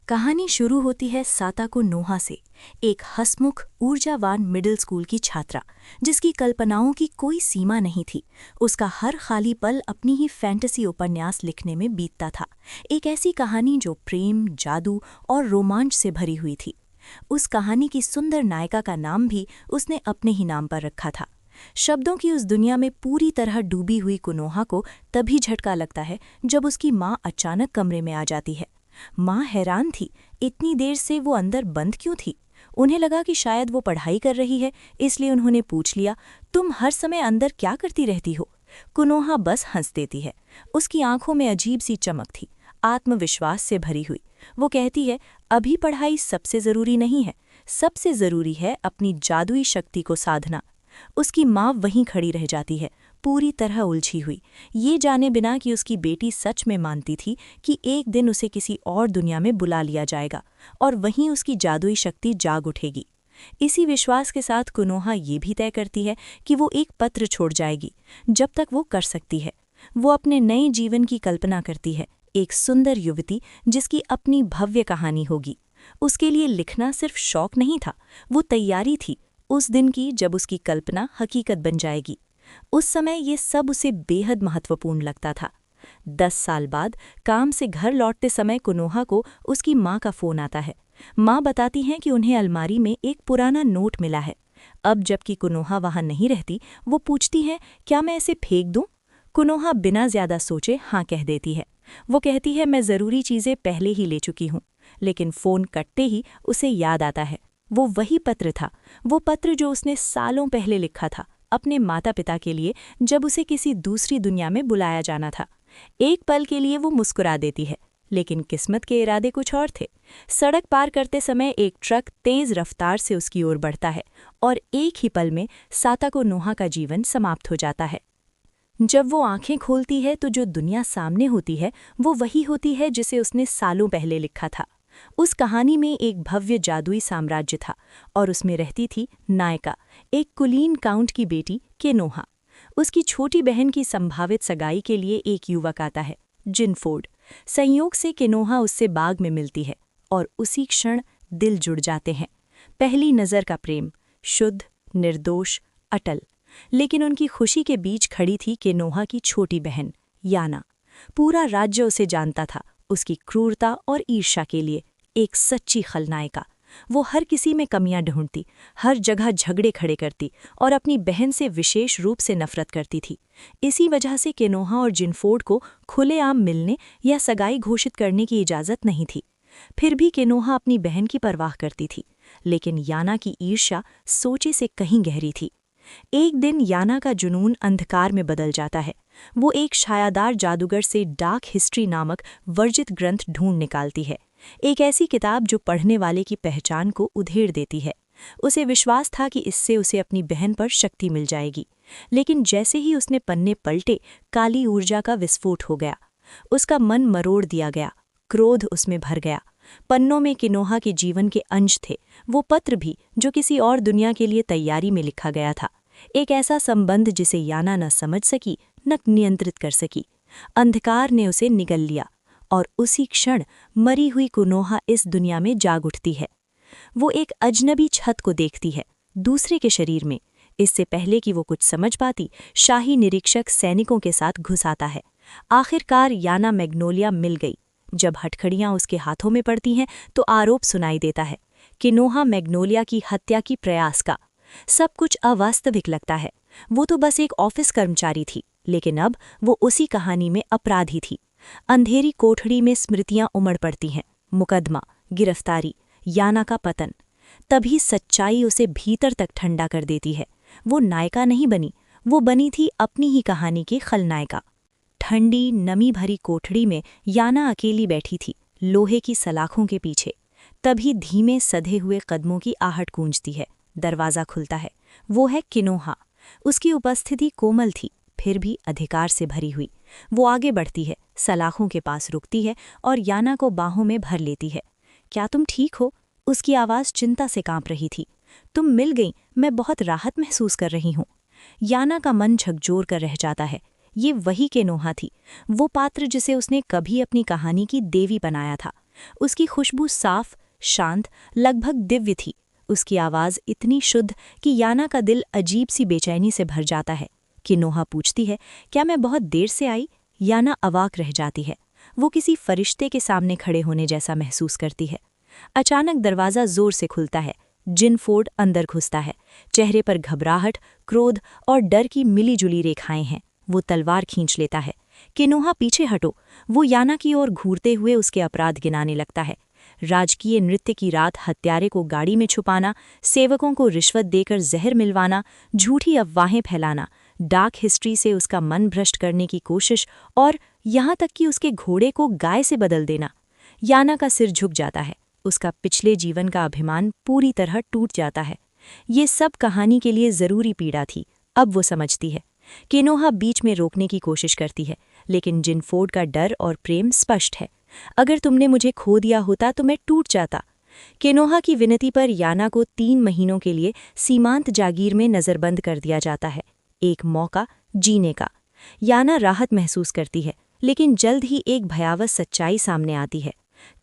कहानी शुरू होती है साताको नोहा से, एक हंसमुख ऊर्जावान मिडिल स्कूल की छात्रा जिसकी कल्पनाओं की कोई सीमा नहीं थी। उसका हर खाली पल अपनी ही फैंटेसी उपन्यास लिखने में बीतता था। एक ऐसी कहानी जो प्रेम, जादू और रोमांच से भरी हुई थी। उस कहानी की सुंदर नायिका का नाम भी उसने अपने ही नाम पर रखा था। शब्दों की उस दुनिया में पूरी तरह डूबी हुई कुनोहा को तभी झटका लगता है जब उसकी माँ अचानक कमरे में आ जाती है। माँ हैरान थी, इतनी देर से वो अंदर बंद क्यों थी। उन्हें लगा कि शायद वो पढ़ाई कर रही है, इसलिए उन्होंने पूछ लिया, तुम हर समय अंदर क्या करती रहती हो। कुनोहा बस हंस देती है। उसकी आंखों में अजीब सी चमक थी, आत्मविश्वास से भरी हुई। वो कहती है, अभी पढ़ाई सबसे ज़रूरी नहीं है, सबसे ज़रूरी है अपनी जादुई शक्ति को साधना। उसकी माँ वहीं खड़ी रह जाती है, पूरी तरह उलझी हुई, ये जाने बिना कि उसकी बेटी सच में मानती थी कि एक दिन उसे किसी और दुनिया में बुला लिया जाएगा और वहीं उसकी जादुई शक्ति जाग उठेगी। इसी विश्वास के साथ कुनोहा ये भी तय करती है कि वो एक पत्र छोड़ जाएगी जब तक वो कर सकती है। वो अपने नए जीवन की कल्पना करती है, एक सुंदर युवती जिसकी अपनी भव्य कहानी होगी। उसके लिए लिखना सिर्फ शौक नहीं था, वो तैयारी थी उस दिन की जब उसकी कल्पना हकीकत बन जाएगी। उस समय ये सब उसे बेहद महत्वपूर्ण लगता था। 10 साल बाद काम से घर लौटते समय कुनोहा को उसकी माँ का फ़ोन आता है। माँ बताती हैं कि उन्हें अलमारी में एक पुराना नोट मिला है। अब जबकि कुनोहा वहाँ नहीं रहती, वो पूछती हैं, क्या मैं इसे फेंक दूँ? कुनोहा बिना ज़्यादा सोचे हाँ कह देती है। वो कहती है, मैं ज़रूरी चीज़ें पहले ही ले चुकी हूँ। लेकिन फ़ोन कटते ही उसे याद आता है, वो वही पत्र था, वो पत्र जो उसने सालों पहले लिखा था अपने माता पिता के लिए, जब उसे किसी दूसरी दुनिया में बुलाया जाना था। एक पल के लिए वो मुस्कुरा देती है, लेकिन किस्मत के इरादे कुछ और थे। सड़क पार करते समय एक ट्रक तेज रफ्तार से उसकी ओर बढ़ता है और एक ही पल में साताको नोहा का जीवन समाप्त हो जाता है। जब वो आंखें खोलती है तो जो दुनिया सामने होती है वो वही होती है जिसे उसने सालों पहले लिखा था। उस कहानी में एक भव्य जादुई साम्राज्य था और उसमें रहती थी नायिका, एक कुलीन काउंट की बेटी केनोहा। उसकी छोटी बहन की संभावित सगाई के लिए एक युवक आता है, जिनफोर्ड। संयोग से केनोहा उससे बाग में मिलती है और उसी क्षण दिल जुड़ जाते हैं। पहली नज़र का प्रेम, शुद्ध, निर्दोष, अटल। लेकिन उनकी खुशी के बीच खड़ी थी केनोहा की छोटी बहन याना। पूरा राज्य उसे जानता था उसकी क्रूरता और ईर्ष्या के लिए, एक सच्ची खलनायिका। वो हर किसी में कमियां ढूंढती, हर जगह झगड़े खड़े करती और अपनी बहन से विशेष रूप से नफरत करती थी। इसी वजह से केनोहा और जिनफोर्ड को खुलेआम मिलने या सगाई घोषित करने की इजाज़त नहीं थी। फिर भी केनोहा अपनी बहन की परवाह करती थी, लेकिन याना की ईर्ष्या सोचे से कहीं गहरी थी। एक दिन याना का जुनून अंधकार में बदल जाता है। वो एक छायादार जादूगर से डार्क हिस्ट्री नामक वर्जित ग्रंथ ढूंढ निकालती है, एक ऐसी किताब जो पढ़ने वाले की पहचान को उधेड़ देती है। उसे विश्वास था कि इससे उसे अपनी बहन पर शक्ति मिल जाएगी, लेकिन जैसे ही उसने पन्ने पलटे, काली ऊर्जा का विस्फोट हो गया। उसका मन मरोड़ दिया गया, क्रोध उसमें भर गया। पन्नों में किनोहा के जीवन के अंश थे, वो पत्र भी जो किसी और दुनिया के लिए तैयारी में लिखा गया था। एक ऐसा संबंध जिसे याना न समझ सकी न नियंत्रित कर सकी। अंधकार ने उसे निगल लिया और उसी क्षण मरी हुई कुनोहा इस दुनिया में जाग उठती है। वो एक अजनबी छत को देखती है, दूसरे के शरीर में। इससे पहले कि वो कुछ समझ पाती, शाही निरीक्षक सैनिकों के साथ घुस आता है। आखिरकार याना मैग्नोलिया मिल गई। जब हथकड़ियां उसके हाथों में पड़ती हैं तो आरोप सुनाई देता है, किनोहा मैग्नोलिया की हत्या की प्रयास का। सब कुछ अवास्तविक लगता है। वो तो बस एक ऑफिस कर्मचारी थी, लेकिन अब वो उसी कहानी में अपराधी थी। अंधेरी कोठड़ी में स्मृतियां उमड़ पड़ती हैं, मुकदमा, गिरफ्तारी, याना का पतन। तभी सच्चाई उसे भीतर तक ठंडा कर देती है। वो नायिका नहीं बनी, वो बनी थी अपनी ही कहानी की खलनायिका। ठंडी नमी भरी कोठड़ी में याना अकेली बैठी थी, लोहे की सलाखों के पीछे। तभी धीमे सधे हुए कदमों की आहट गूंजती है। दरवाज़ा खुलता है। वो है किनोहा। उसकी उपस्थिति कोमल थी, फिर भी अधिकार से भरी हुई। वो आगे बढ़ती है, सलाखों के पास रुकती है और याना को बाहों में भर लेती है। क्या तुम ठीक हो? उसकी आवाज़ चिंता से कांप रही थी। तुम मिल गई, मैं बहुत राहत महसूस कर रही हूँ। याना का मन झकझोर कर रह जाता है। ये वही किनोहा थी, वो पात्र जिसे उसने कभी अपनी कहानी की देवी बनाया था। उसकी खुशबू साफ, शांत, लगभग दिव्य थी। उसकी आवाज़ इतनी शुद्ध कि याना का दिल अजीब सी बेचैनी से भर जाता है। किनोहा पूछती है, क्या मैं बहुत देर से आई? याना अवाक रह जाती है। वो किसी फरिश्ते के सामने खड़े होने जैसा महसूस करती है। अचानक दरवाज़ा जोर से खुलता है। जिनफोर्ड अंदर घुसता है। चेहरे पर घबराहट, क्रोध और डर की मिली-जुली रेखाएं हैं। वो तलवार खींच लेता है। किनोहा, पीछे हटो। वो याना की ओर घूरते हुए उसके अपराध गिनाने लगता है। राजकीय नृत्य की रात हत्यारे को गाड़ी में छुपाना, सेवकों को रिश्वत देकर जहर मिलवाना, झूठी अफवाहें फैलाना, डार्क हिस्ट्री से उसका मन भ्रष्ट करने की कोशिश और यहाँ तक कि उसके घोड़े को गाय से बदल देना। याना का सिर झुक जाता है। उसका पिछले जीवन का अभिमान पूरी तरह टूट जाता है। ये सब कहानी के लिए ज़रूरी पीड़ा थी, अब वो समझती है। किनोहा बीच में रोकने की कोशिश करती है, लेकिन जिनफोर्ड का डर और प्रेम स्पष्ट है। अगर तुमने मुझे खो दिया होता तो मैं टूट जाता। किनोहा की विनती पर याना को 3 महीनों के लिए सीमांत जागीर में नज़रबंद कर दिया जाता है। एक मौका जीने का। याना राहत महसूस करती है, लेकिन जल्द ही एक भयावह सच्चाई सामने आती है।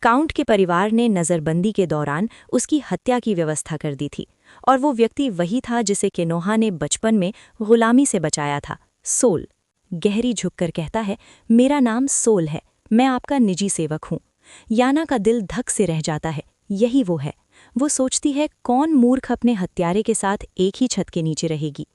काउंट के परिवार ने नज़रबंदी के दौरान उसकी हत्या की व्यवस्था कर दी थी, और वो व्यक्ति वही था जिसे किनोहा ने बचपन में गुलामी से बचाया था। सोल गहरी झुककर कहता है, मेरा नाम सोल है, मैं आपका निजी सेवक हूँ। याना का दिल धक से रह जाता है। यही वो है। वो सोचती है, कौन मूर्ख अपने हत्यारे के साथ एक ही छत के नीचे रहेगी।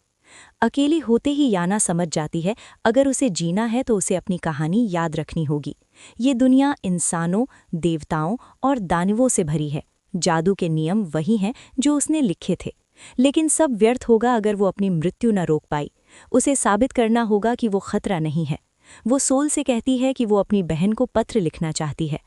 अकेली होते ही याना समझ जाती है, अगर उसे जीना है तो उसे अपनी कहानी याद रखनी होगी। ये दुनिया इंसानों, देवताओं और दानवों से भरी है। जादू के नियम वही हैं जो उसने लिखे थे, लेकिन सब व्यर्थ होगा अगर वो अपनी मृत्यु न रोक पाई। उसे साबित करना होगा कि वो खतरा नहीं है। वो सोल से कहती है कि वो अपनी बहन को पत्र लिखना चाहती है।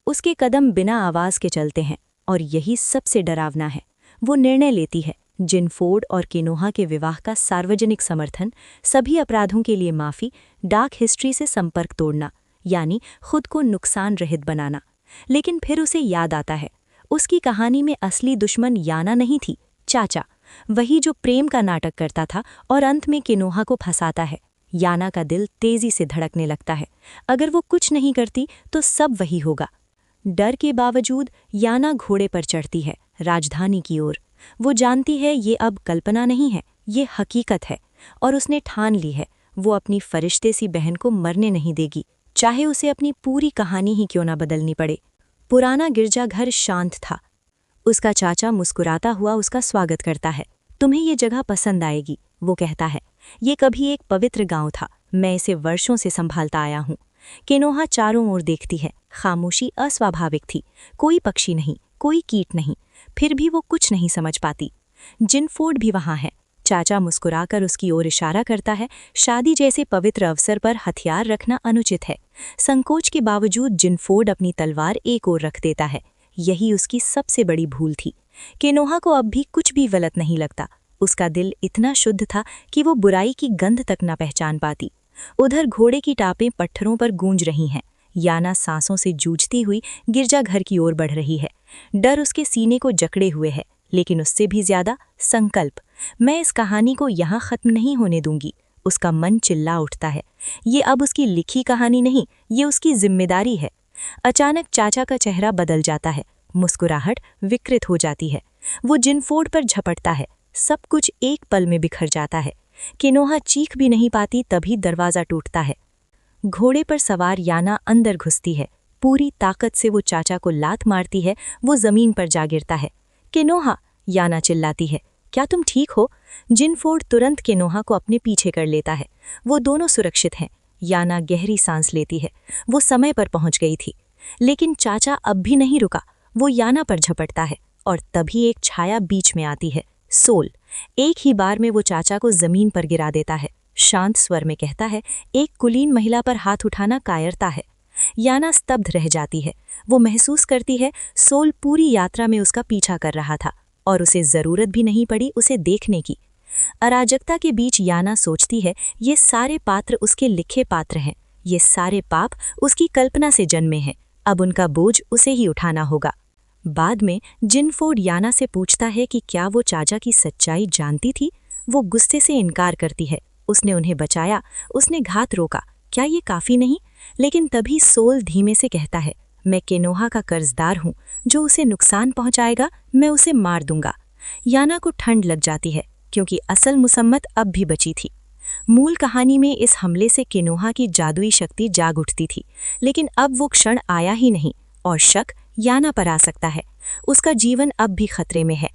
उसके कदम बिना आवाज़ के चलते हैं, और यही सबसे डरावना है। वो निर्णय लेती है, जिनफोर्ड और किनोहा के विवाह का सार्वजनिक समर्थन, सभी अपराधों के लिए माफ़ी, डार्क हिस्ट्री से संपर्क तोड़ना, यानी खुद को नुकसान रहित बनाना। लेकिन फिर उसे याद आता है, उसकी कहानी में असली दुश्मन याना नहीं थी, चाचा, वही जो प्रेम का नाटक करता था और अंत में किनोहा को फंसाता है। याना का दिल तेजी से धड़कने लगता है। अगर वो कुछ नहीं करती तो सब वही होगा। डर के बावजूद याना घोड़े पर चढ़ती है, राजधानी की ओर। वो जानती है ये अब कल्पना नहीं है, ये हकीकत है, और उसने ठान ली है, वो अपनी फरिश्ते सी बहन को मरने नहीं देगी, चाहे उसे अपनी पूरी कहानी ही क्यों ना बदलनी पड़े। पुराना गिरजाघर शांत था। उसका चाचा मुस्कुराता हुआ उसका स्वागत करता है। तुम्हें ये जगह पसंद आएगी, वो कहता है। ये कभी एक पवित्र गांव था, मैं इसे वर्षों से संभालता आया हूँ। किनोहा चारों ओर देखती है। खामोशी अस्वाभाविक थी, कोई पक्षी नहीं, कोई कीट नहीं, फिर भी वो कुछ नहीं समझ पाती। जिनफोर्ड भी वहाँ है। चाचा मुस्कुराकर उसकी ओर इशारा करता है। शादी जैसे पवित्र अवसर पर हथियार रखना अनुचित है। संकोच के बावजूद जिनफोर्ड अपनी तलवार एक ओर रख देता है। यही उसकी सबसे बड़ी भूल थी। किनोहा को अब भी कुछ भी गलत नहीं लगता। उसका दिल इतना शुद्ध था कि वो बुराई की गंध तक न पहचान पाती। उधर घोड़े की टापें पत्थरों पर गूंज रही हैं। याना सांसों से जूझती हुई गिरजाघर की ओर बढ़ रही है। डर उसके सीने को जकड़े हुए है, लेकिन उससे भी ज्यादा संकल्प। मैं इस कहानी को यहाँ खत्म नहीं होने दूंगी। उसका मन चिल्ला उठता है। ये अब उसकी लिखी कहानी नहीं, ये उसकी जिम्मेदारी है। अचानक चाचा का चेहरा बदल जाता है। मुस्कुराहट विकृत हो जाती है। वो जिनफोर्ड पर झपटता है। सब कुछ एक पल में बिखर जाता है। किनोहा चीख भी नहीं पाती, तभी दरवाज़ा टूटता है। घोड़े पर सवार याना अंदर घुसती है। पूरी ताकत से वो चाचा को लात मारती है। वो जमीन पर जा गिरता है। किनोहा, याना चिल्लाती है, क्या तुम ठीक हो? जिनफोर्ड तुरंत किनोहा को अपने पीछे कर लेता है। वो दोनों सुरक्षित हैं। याना गहरी सांस लेती है। वो समय पर पहुंच गई थी। लेकिन चाचा अब भी नहीं रुका। वो याना पर झपटता है, और तभी एक छाया बीच में आती है। सोल एक ही बार में वो चाचा को जमीन पर गिरा देता है। शांत स्वर में कहता है, एक कुलीन महिला पर हाथ उठाना कायरता है। याना स्तब्ध रह जाती है। वो महसूस करती है सोल पूरी यात्रा में उसका पीछा कर रहा था, और उसे जरूरत भी नहीं पड़ी उसे देखने की। अराजकता के बीच याना सोचती है, ये सारे पात्र उसके लिखे पात्र हैं। ये सारे पाप उसकी कल्पना से जन्मे हैं। अब उनका बोझ उसे ही उठाना होगा। बाद में जिनफोर्ड याना से पूछता है कि क्या वो चाचा की सच्चाई जानती थी। वो गुस्से से इनकार करती है। उसने उन्हें बचाया, उसने घात रोका, क्या ये काफ़ी नहीं? लेकिन तभी सोल धीमे से कहता है, मैं केनोहा का कर्जदार हूँ, जो उसे नुकसान पहुंचाएगा मैं उसे मार दूंगा। याना को ठंड लग जाती है क्योंकि असल मुसम्मत अब भी बची थी। मूल कहानी में इस हमले से केनोहा की जादुई शक्ति जाग उठती थी, लेकिन अब वो क्षण आया ही नहीं और शक याना पर आ सकता है। उसका जीवन अब भी खतरे में है